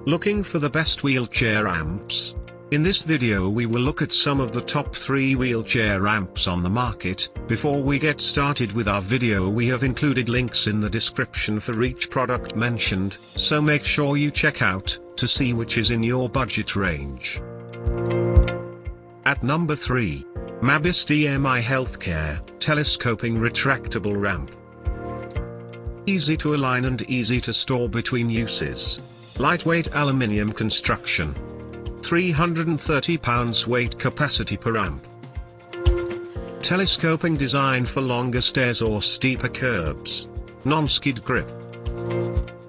Looking for the best wheelchair amps? In this video we will look at some of the top 3 wheelchair amps on the market. Before we get started with our video, we have included links in the description for each product mentioned, so make sure you check out to see which is in your budget range. At number 3. MABIS DMI Healthcare Telescoping Retractable Ramp. Easy to align and easy to store between uses. Lightweight aluminium construction. 330 pounds weight capacity per amp. Telescoping design for longer stairs or steeper curbs. Non-skid grip.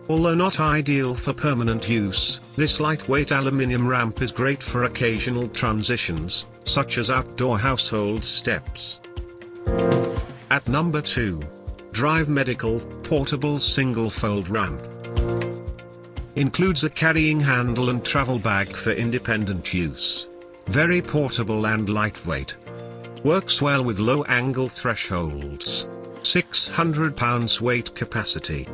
Although not ideal for permanent use, this lightweight aluminium ramp is great for occasional transitions, such as outdoor household steps. At number 2. Drive Medical Portable Single Fold Ramp. Includes a carrying handle and travel bag for independent use. Very portable and lightweight. Works well with low angle thresholds. 600 pounds weight capacity.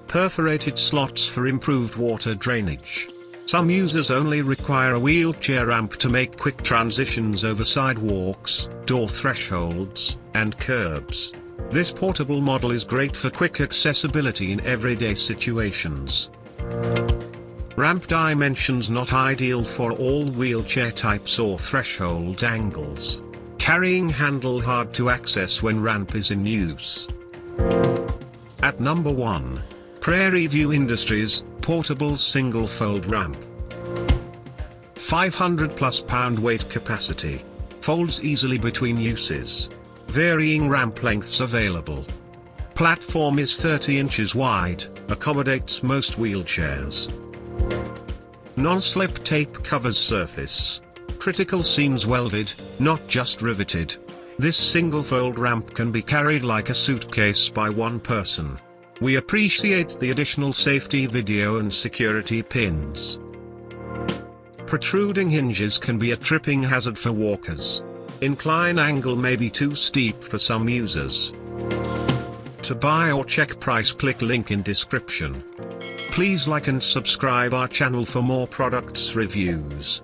Perforated slots for improved water drainage. Some users only require a wheelchair ramp to make quick transitions over sidewalks, door thresholds, and curbs. This portable model is great for quick accessibility in everyday situations. Ramp dimensions not ideal for all wheelchair types or threshold angles. Carrying handle hard to access when ramp is in use. At number 1. Prairie View Industries Portable Single Fold Ramp. 500+ pound weight capacity. Folds easily between uses. Varying ramp lengths available. Platform is 30 inches wide, accommodates most wheelchairs. Non-slip tape covers surface. Critical seams welded, not just riveted. This single fold ramp can be carried like a suitcase by one person. We appreciate the additional safety video and security pins. Protruding hinges can be a tripping hazard for walkers. Incline angle may be too steep for some users. To buy or check price, click link in description. Please like and subscribe our channel for more products reviews.